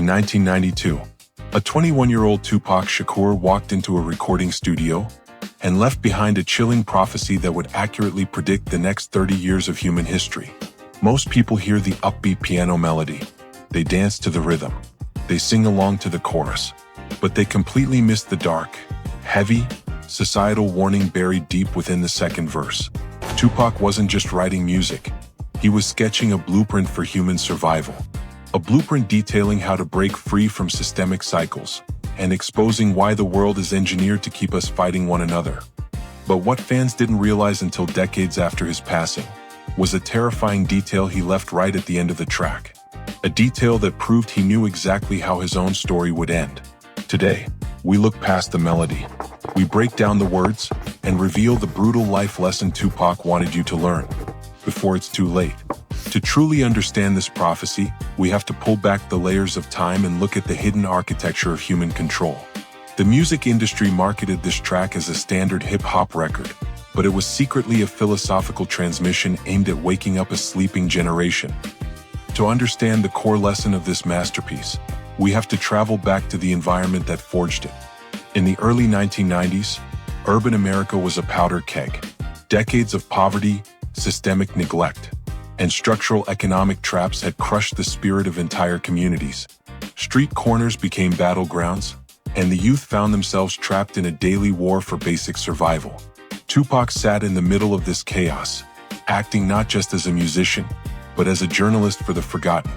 In 1992, a 21-year-old Tupac Shakur walked into a recording studio and left behind a chilling prophecy that would accurately predict the next 30 years of human history. Most people hear the upbeat piano melody. They dance to the rhythm. They sing along to the chorus. But they completely miss the dark, heavy, societal warning buried deep within the second verse. Tupac wasn't just writing music. He was sketching a blueprint for human survival. A blueprint detailing how to break free from systemic cycles and exposing why the world is engineered to keep us fighting one another. But what fans didn't realize until decades after his passing was a terrifying detail he left right at the end of the track. A detail that proved he knew exactly how his own story would end. Today, we look past the melody. We break down the words and reveal the brutal life lesson Tupac wanted you to learn before it's too late. To truly understand this prophecy, we have to pull back the layers of time and look at the hidden architecture of human control. The music industry marketed this track as a standard hip-hop record, but it was secretly a philosophical transmission aimed at waking up a sleeping generation. To understand the core lesson of this masterpiece, we have to travel back to the environment that forged it. In the early 1990s, urban America was a powder keg. Decades of poverty, systemic neglect, and structural economic traps had crushed the spirit of entire communities. Street corners became battlegrounds, and the youth found themselves trapped in a daily war for basic survival. Tupac sat in the middle of this chaos, acting not just as a musician, but as a journalist for the forgotten.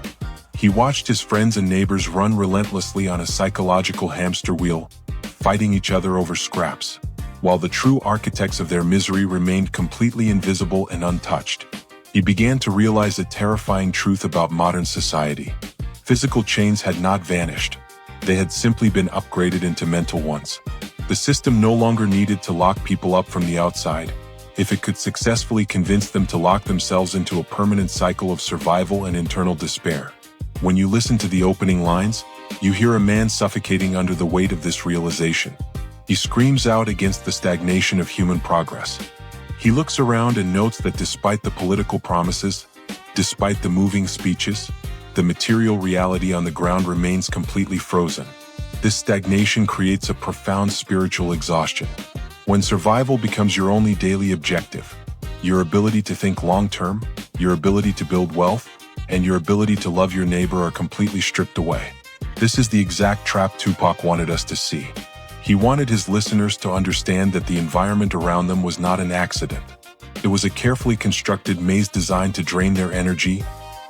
He watched his friends and neighbors run relentlessly on a psychological hamster wheel, fighting each other over scraps, while the true architects of their misery remained completely invisible and untouched. He began to realize a terrifying truth about modern society. Physical chains had not vanished. They had simply been upgraded into mental ones. The system no longer needed to lock people up from the outside, if it could successfully convince them to lock themselves into a permanent cycle of survival and internal despair. When you listen to the opening lines, you hear a man suffocating under the weight of this realization. He screams out against the stagnation of human progress. He looks around and notes that despite the political promises, despite the moving speeches, the material reality on the ground remains completely frozen. This stagnation creates a profound spiritual exhaustion. When survival becomes your only daily objective, your ability to think long-term, your ability to build wealth, and your ability to love your neighbor are completely stripped away. This is the exact trap Tupac wanted us to see. He wanted his listeners to understand that the environment around them was not an accident. It was a carefully constructed maze designed to drain their energy,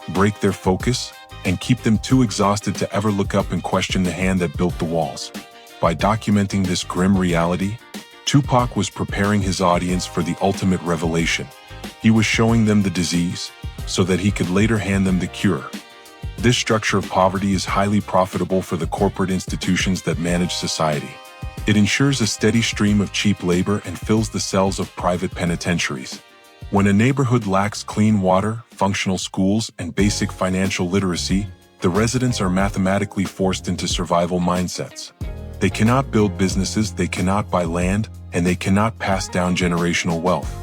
break their focus, and keep them too exhausted to ever look up and question the hand that built the walls. By documenting this grim reality, Tupac was preparing his audience for the ultimate revelation. He was showing them the disease, so that he could later hand them the cure. This structure of poverty is highly profitable for the corporate institutions that manage society. It ensures a steady stream of cheap labor and fills the cells of private penitentiaries. When a neighborhood lacks clean water, functional schools, and basic financial literacy, the residents are mathematically forced into survival mindsets. They cannot build businesses, they cannot buy land, and they cannot pass down generational wealth.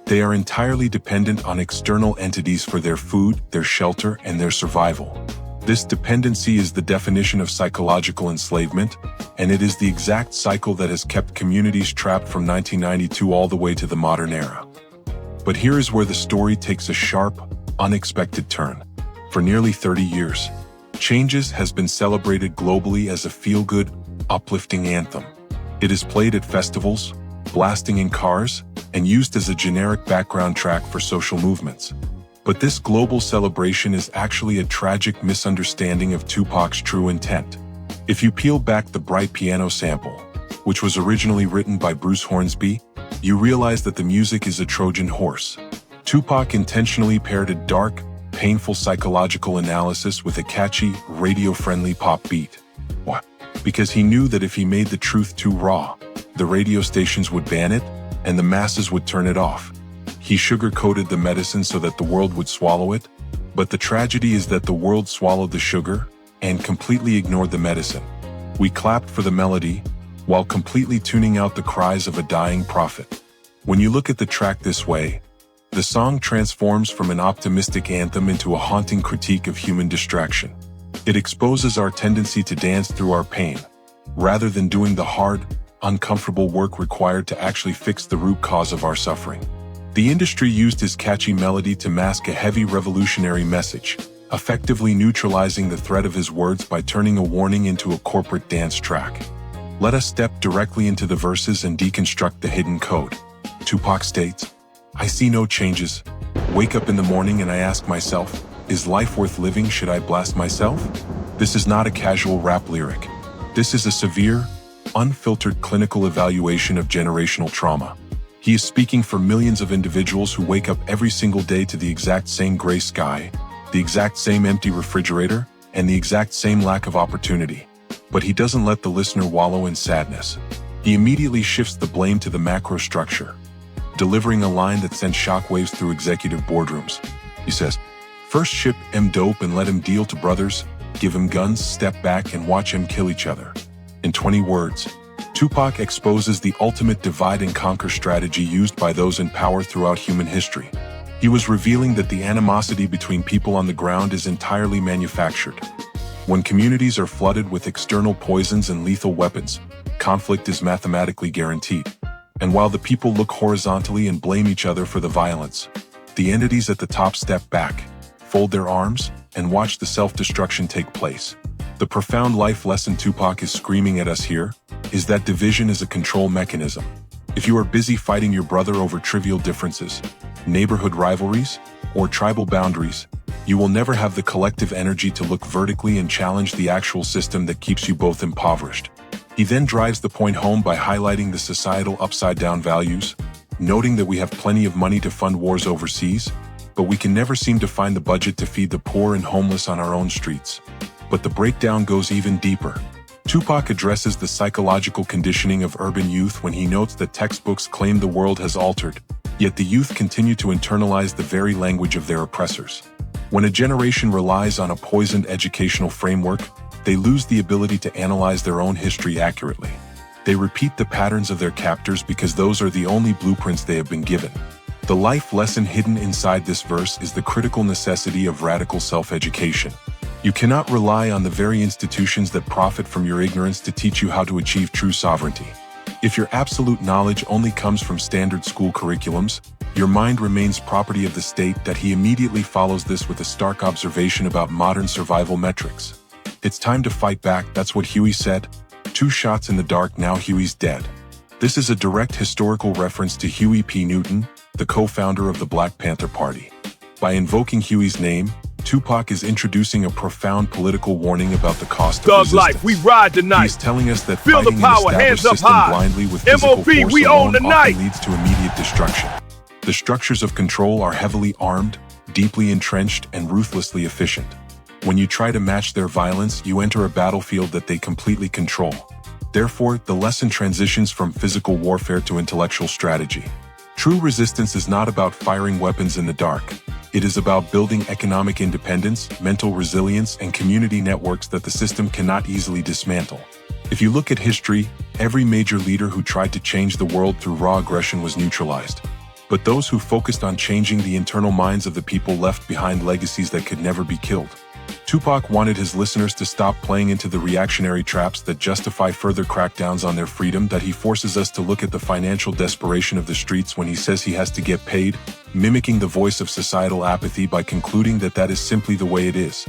They are entirely dependent on external entities for their food, their shelter, and their survival. This dependency is the definition of psychological enslavement, and it is the exact cycle that has kept communities trapped from 1992 all the way to the modern era. But here is where the story takes a sharp, unexpected turn. For nearly 30 years, Changes has been celebrated globally as a feel-good, uplifting anthem. It is played at festivals, blasting in cars, and used as a generic background track for social movements. But this global celebration is actually a tragic misunderstanding of Tupac's true intent. If you peel back the bright piano sample, which was originally written by Bruce Hornsby, you realize that the music is a Trojan horse. Tupac intentionally paired a dark, painful psychological analysis with a catchy, radio-friendly pop beat. Why? Because he knew that if he made the truth too raw, the radio stations would ban it, and the masses would turn it off. He sugar-coated the medicine so that the world would swallow it, but the tragedy is that the world swallowed the sugar and completely ignored the medicine. We clapped for the melody, while completely tuning out the cries of a dying prophet. When you look at the track this way, the song transforms from an optimistic anthem into a haunting critique of human distraction. It exposes our tendency to dance through our pain, rather than doing the hard, uncomfortable work required to actually fix the root cause of our suffering. The industry used his catchy melody to mask a heavy revolutionary message, effectively neutralizing the threat of his words by turning a warning into a corporate dance track. Let us step directly into the verses and deconstruct the hidden code. Tupac states, "I see no changes. Wake up in the morning and I ask myself, is life worth living? Should I blast myself?" This is not a casual rap lyric. This is a severe, unfiltered clinical evaluation of generational trauma. He is speaking for millions of individuals who wake up every single day to the exact same gray sky, the exact same empty refrigerator, and the exact same lack of opportunity. But he doesn't let the listener wallow in sadness. He immediately shifts the blame to the macro structure, delivering a line that sends shockwaves through executive boardrooms. He says, "First ship him dope and let him deal to brothers, give him guns, step back and watch him kill each other." In 20 words, Tupac exposes the ultimate divide-and-conquer strategy used by those in power throughout human history. He was revealing that the animosity between people on the ground is entirely manufactured. When communities are flooded with external poisons and lethal weapons, conflict is mathematically guaranteed. And while the people look horizontally and blame each other for the violence, the entities at the top step back, fold their arms, and watch the self-destruction take place. The profound life lesson Tupac is screaming at us here is that division is a control mechanism. If you are busy fighting your brother over trivial differences, neighborhood rivalries, or tribal boundaries, you will never have the collective energy to look vertically and challenge the actual system that keeps you both impoverished. He then drives the point home by highlighting the societal upside-down values, noting that we have plenty of money to fund wars overseas, but we can never seem to find the budget to feed the poor and homeless on our own streets. But the breakdown goes even deeper. Tupac addresses the psychological conditioning of urban youth when he notes that textbooks claim the world has altered, yet the youth continue to internalize the very language of their oppressors. When a generation relies on a poisoned educational framework, they lose the ability to analyze their own history accurately. They repeat the patterns of their captors because those are the only blueprints they have been given. The life lesson hidden inside this verse is the critical necessity of radical self-education. You cannot rely on the very institutions that profit from your ignorance to teach you how to achieve true sovereignty. If your absolute knowledge only comes from standard school curriculums, your mind remains property of the state. That he immediately follows this with a stark observation about modern survival metrics. "It's time to fight back, that's what Huey said. 2 shots in the dark, now Huey's dead." This is a direct historical reference to Huey P. Newton, the co-founder of the Black Panther Party. By invoking Huey's name, Tupac is introducing a profound political warning about the cost of resistance. Life, we ride tonight. He's telling us that Feel fighting the power, an hands established up system high. blindly with physical MOB, force we alone own the night. often leads to immediate destruction. The structures of control are heavily armed, deeply entrenched, and ruthlessly efficient. When you try to match their violence, you enter a battlefield that they completely control. Therefore, the lesson transitions from physical warfare to intellectual strategy. True resistance is not about firing weapons in the dark. It is about building economic independence, mental resilience, and community networks that the system cannot easily dismantle. If you look at history, every major leader who tried to change the world through raw aggression was neutralized. But those who focused on changing the internal minds of the people left behind legacies that could never be killed. Tupac wanted his listeners to stop playing into the reactionary traps that justify further crackdowns on their freedom. That he forces us to look at the financial desperation of the streets when he says he has to get paid, mimicking the voice of societal apathy by concluding that that is simply the way it is.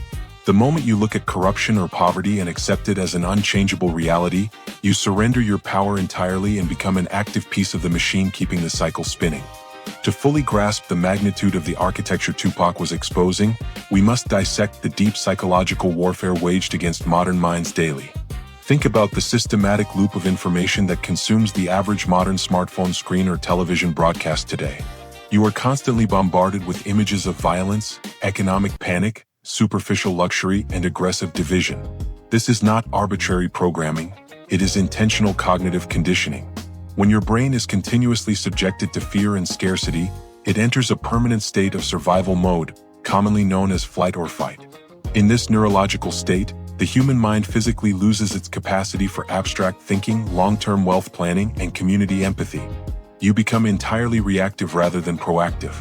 The moment you look at corruption or poverty and accept it as an unchangeable reality, you surrender your power entirely and become an active piece of the machine keeping the cycle spinning. To fully grasp the magnitude of the architecture Tupac was exposing, we must dissect the deep psychological warfare waged against modern minds daily. Think about the systematic loop of information that consumes the average modern smartphone screen or television broadcast today. You are constantly bombarded with images of violence, economic panic, superficial luxury, and aggressive division. This is not arbitrary programming, it is intentional cognitive conditioning. When your brain is continuously subjected to fear and scarcity, it enters a permanent state of survival mode, commonly known as flight or fight. In this neurological state, the human mind physically loses its capacity for abstract thinking, long-term wealth planning, and community empathy. You become entirely reactive rather than proactive.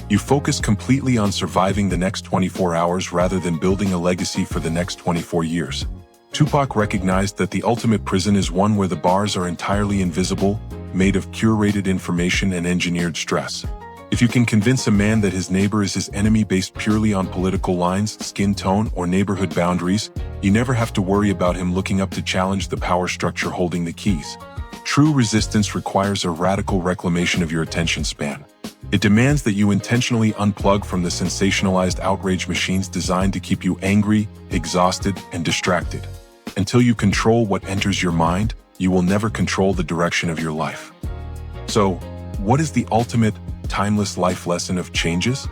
You focus completely on surviving the next 24 hours rather than building a legacy for the next 24 years. Tupac recognized that the ultimate prison is one where the bars are entirely invisible, made of curated information and engineered stress. If you can convince a man that his neighbor is his enemy based purely on political lines, skin tone, or neighborhood boundaries, you never have to worry about him looking up to challenge the power structure holding the keys. True resistance requires a radical reclamation of your attention span. It demands that you intentionally unplug from the sensationalized outrage machines designed to keep you angry, exhausted, and distracted. Until you control what enters your mind, you will never control the direction of your life. So, what is the ultimate, timeless life lesson of changes?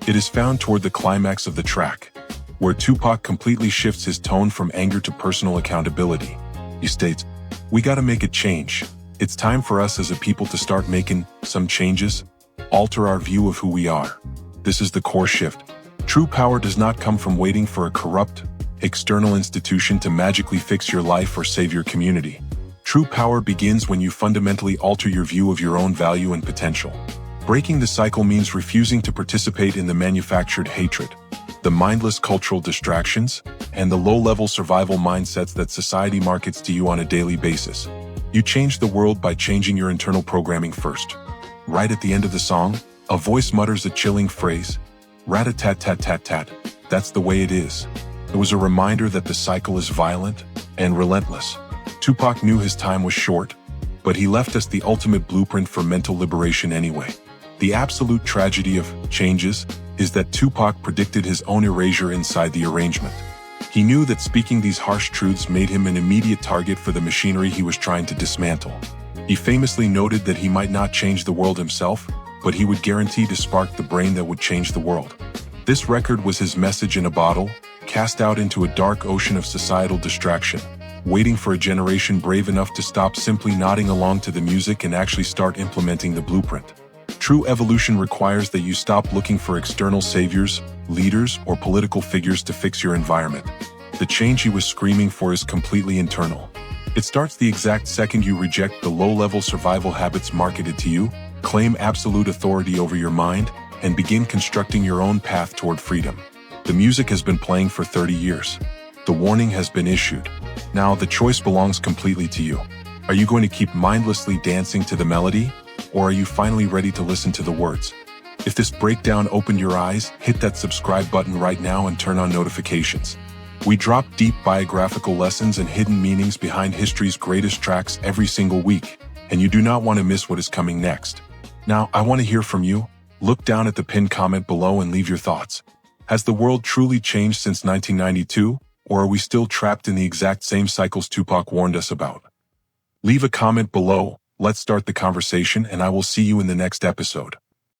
It is found toward the climax of the track, where Tupac completely shifts his tone from anger to personal accountability. He states, "We gotta make a change. It's time for us as a people to start making some changes, alter our view of who we are." This is the core shift. True power does not come from waiting for a corrupt, external institution to magically fix your life or save your community. True power begins when you fundamentally alter your view of your own value and potential. Breaking the cycle means refusing to participate in the manufactured hatred, the mindless cultural distractions, and the low-level survival mindsets that society markets to you on a daily basis. You change the world by changing your internal programming first. Right at the end of the song, a voice mutters a chilling phrase, "Rat-a-tat-tat-tat-tat, that's the way it is." It was a reminder that the cycle is violent and relentless. Tupac knew his time was short, but he left us the ultimate blueprint for mental liberation anyway. The absolute tragedy of changes is that Tupac predicted his own erasure inside the arrangement. He knew that speaking these harsh truths made him an immediate target for the machinery he was trying to dismantle. He famously noted that he might not change the world himself, but he would guarantee to spark the brain that would change the world. This record was his message in a bottle, cast out into a dark ocean of societal distraction, waiting for a generation brave enough to stop simply nodding along to the music and actually start implementing the blueprint. True evolution requires that you stop looking for external saviors, leaders, or political figures to fix your environment. The change he was screaming for is completely internal. It starts the exact second you reject the low-level survival habits marketed to you, claim absolute authority over your mind, and begin constructing your own path toward freedom. The music has been playing for 30 years. The warning has been issued. Now the choice belongs completely to you. Are you going to keep mindlessly dancing to the melody, or are you finally ready to listen to the words? If this breakdown opened your eyes, hit that subscribe button right now and turn on notifications. We drop deep biographical lessons and hidden meanings behind history's greatest tracks every single week, and you do not want to miss what is coming next. Now, I want to hear from you. Look down at the pinned comment below and leave your thoughts. Has the world truly changed since 1992, or are we still trapped in the exact same cycles Tupac warned us about? Leave a comment below, let's start the conversation, and I will see you in the next episode.